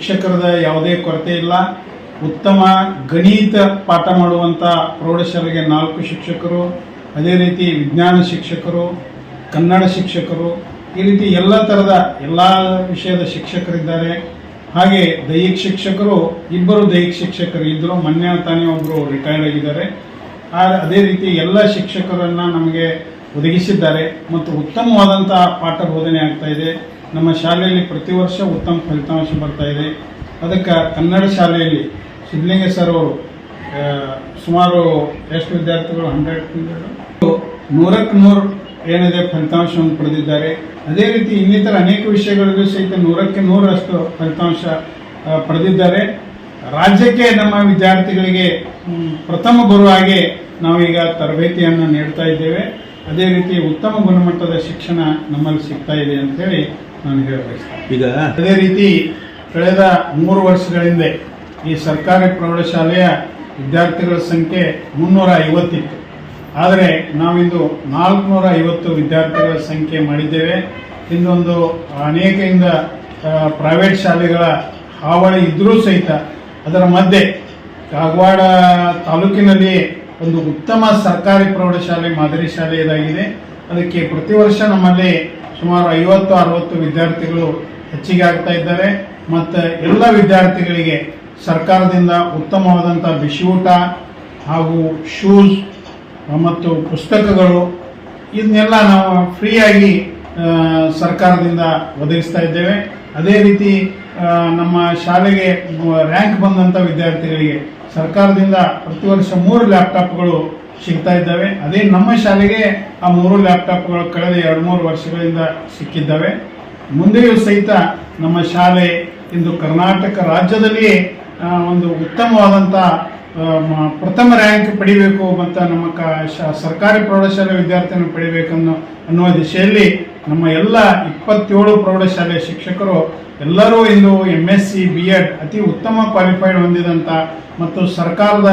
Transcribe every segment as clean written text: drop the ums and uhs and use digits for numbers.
ಶಿಕ್ಷಕರದ ಯಾವುದೇ ಕೊರತೆ ಇಲ್ಲ. ಉತ್ತಮ ಗಣಿತ ಪಾಠ ಮಾಡುವಂಥ ಪ್ರೌಢಶಾಲೆಗೆ 4 ಶಿಕ್ಷಕರು, ಅದೇ ರೀತಿ ವಿಜ್ಞಾನ ಶಿಕ್ಷಕರು, ಕನ್ನಡ ಶಿಕ್ಷಕರು, ಈ ರೀತಿ ಎಲ್ಲ ಥರದ ಎಲ್ಲ ವಿಷಯದ ಶಿಕ್ಷಕರಿದ್ದಾರೆ. ಹಾಗೆ ದೈಹಿಕ ಶಿಕ್ಷಕರು 2 ದೈಹಿಕ ಶಿಕ್ಷಕರು ಇದ್ದರು, ಮೊನ್ನೆ ತಾನೇ ಒಬ್ಬರು ರಿಟೈರ್ಡ್ ಆಗಿದ್ದಾರೆ. ಅದೇ ರೀತಿ ಎಲ್ಲ ಶಿಕ್ಷಕರನ್ನ ನಮಗೆ ಒದಗಿಸಿದ್ದಾರೆ ಮತ್ತು ಉತ್ತಮವಾದಂಥ ಪಾಠ ಬೋಧನೆ ಆಗ್ತಾ ಇದೆ. ನಮ್ಮ ಶಾಲೆಯಲ್ಲಿ ಪ್ರತಿ ವರ್ಷ ಉತ್ತಮ ಫಲಿತಾಂಶ ಬರ್ತಾ ಇದೆ. ಅದಕ್ಕೆ ಕನ್ನಡ ಶಾಲೆಯಲ್ಲಿ ಸಿದ್ಧಲಿಂಗ ಸರ್ ಅವರು ಸುಮಾರು ಎಷ್ಟು ವಿದ್ಯಾರ್ಥಿಗಳು 100ಕ್ಕೆ 100 ಏನಿದೆ ಫಲಿತಾಂಶವನ್ನು ಪಡೆದಿದ್ದಾರೆ. ಅದೇ ರೀತಿ ಇನ್ನಿತರ ಅನೇಕ ವಿಷಯಗಳಿಗೂ ಸಹಿತ 100ಕ್ಕೆ 100ರಷ್ಟು ಫಲಿತಾಂಶ ಪಡೆದಿದ್ದಾರೆ. ರಾಜ್ಯಕ್ಕೆ ನಮ್ಮ ವಿದ್ಯಾರ್ಥಿಗಳಿಗೆ ಪ್ರಥಮ ಬರುವ ಹಾಗೆ ನಾವೀಗ ತರಬೇತಿಯನ್ನು ನೀಡ್ತಾ ಇದ್ದೇವೆ. ಅದೇ ರೀತಿ ಉತ್ತಮ ಗುಣಮಟ್ಟದ ಶಿಕ್ಷಣ ನಮ್ಮಲ್ಲಿ ಸಿಗ್ತಾ ಇದೆ ಅಂತ ಹೇಳಿ ನಾನು ಹೇಳಬಯಸ್ತೇನೆ. ಈಗ ಅದೇ ರೀತಿ ಕಳೆದ 3 ವರ್ಷಗಳಿಂದ ಈ ಸರ್ಕಾರಿ ಪ್ರೌಢಶಾಲೆಯ ವಿದ್ಯಾರ್ಥಿಗಳ ಸಂಖ್ಯೆ 350 ಇತ್ತು. ಆದರೆ ನಾವಿಂದು 450 ವಿದ್ಯಾರ್ಥಿಗಳ ಸಂಖ್ಯೆ ಮಾಡಿದ್ದೇವೆ. ಇನ್ನೊಂದು ಅನೇಕದಿಂದ ಪ್ರೈವೇಟ್ ಶಾಲೆಗಳ ಹಾವಳಿ ಇದ್ರೂ ಸಹಿತ ಅದರ ಮಧ್ಯೆ ಕಾಗವಾಡ ತಾಲೂಕಿನಲ್ಲಿ ಒಂದು ಉತ್ತಮ ಸರ್ಕಾರಿ ಪ್ರೌಢಶಾಲೆ ಮಾದರಿ ಶಾಲೆ ಇದಾಗಿದೆ. ಅದಕ್ಕೆ ಪ್ರತಿ ವರ್ಷ ನಮ್ಮಲ್ಲಿ ಸುಮಾರು 50-60 ವಿದ್ಯಾರ್ಥಿಗಳು ಹೆಚ್ಚಿಗೆ ಆಗ್ತಾ ಇದ್ದಾರೆ. ಮತ್ತು ಎಲ್ಲ ವಿದ್ಯಾರ್ಥಿಗಳಿಗೆ ಸರ್ಕಾರದಿಂದ ಉತ್ತಮವಾದಂಥ ಬಿಸಿ ಊಟ ಹಾಗೂ ಶೂಸ್ ಮತ್ತು ಪುಸ್ತಕಗಳು ಇದನ್ನೆಲ್ಲ ನಾವು ಫ್ರೀಯಾಗಿ ಸರ್ಕಾರದಿಂದ ಒದಗಿಸ್ತಾ ಇದ್ದೇವೆ. ಅದೇ ರೀತಿ ನಮ್ಮ ಶಾಲೆಗೆ ರ್ಯಾಂಕ್ ಬಂದಂಥ ವಿದ್ಯಾರ್ಥಿಗಳಿಗೆ ಸರ್ಕಾರದಿಂದ ಪ್ರತಿ ವರ್ಷ 3 ಲ್ಯಾಪ್ಟಾಪ್ಗಳು ಸಿಗ್ತಾ ಇದ್ದಾವೆ. ಅದೇ ನಮ್ಮ ಶಾಲೆಗೆ ಆ 3 ಲ್ಯಾಪ್ಟಾಪ್ಗಳು ಕಳೆದ 2-3 ವರ್ಷಗಳಿಂದ ಸಿಕ್ಕಿದ್ದಾವೆ. ಮುಂದೆಯೂ ಸಹಿತ ನಮ್ಮ ಶಾಲೆ ಇಂದು ಕರ್ನಾಟಕ ರಾಜ್ಯದಲ್ಲಿಯೇ ಒಂದು ಉತ್ತಮವಾದಂಥ ಪ್ರಥಮ ರ್ಯಾಂಕ್ ಪಡಿಬೇಕು ಮತ್ತು ನಮ್ಮ ಸರ್ಕಾರಿ ಪ್ರೌಢಶಾಲೆ ವಿದ್ಯಾರ್ಥಿಯನ್ನು ಅನ್ನುವ ದಿಶೆಯಲ್ಲಿ ನಮ್ಮ ಎಲ್ಲ 27 ಪ್ರೌಢಶಾಲೆ ಶಿಕ್ಷಕರು ಎಲ್ಲರೂ ಇಂದು MSc B.Ed ಅತಿ ಉತ್ತಮ ಕ್ವಾಲಿಫೈಡ್ ಹೊಂದಿದಂಥ ಮತ್ತು ಸರ್ಕಾರದ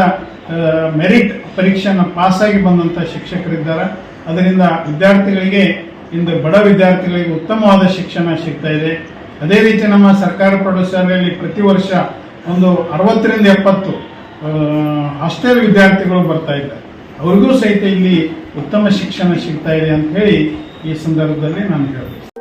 ಮೆರಿಟ್ ಪರೀಕ್ಷೆಯನ್ನು ಪಾಸಾಗಿ ಬಂದಂಥ ಶಿಕ್ಷಕರಿದ್ದಾರೆ. ಅದರಿಂದ ವಿದ್ಯಾರ್ಥಿಗಳಿಗೆ ಇಂದು ಬಡ ವಿದ್ಯಾರ್ಥಿಗಳಿಗೆ ಉತ್ತಮವಾದ ಶಿಕ್ಷಣ ಸಿಗ್ತಾ ಇದೆ. ಅದೇ ರೀತಿ ನಮ್ಮ ಸರ್ಕಾರಿ ಪ್ರೌಢಶಾಲೆಯಲ್ಲಿ ಪ್ರತಿ ವರ್ಷ ಒಂದು 60ರಿಂದ 70 ಹಾಸ್ಟೆಲ್ ವಿದ್ಯಾರ್ಥಿಗಳು ಬರ್ತಾ ಇದ್ದಾರೆ. ಅವ್ರಿಗೂ ಸಹಿತ ಇಲ್ಲಿ ಉತ್ತಮ ಶಿಕ್ಷಣ ಸಿಗ್ತಾ ಇದೆ ಅಂತ ಹೇಳಿ ಈ ಸಂದರ್ಭದಲ್ಲಿ ನಾನು ಹೇಳ್ತೀನಿ.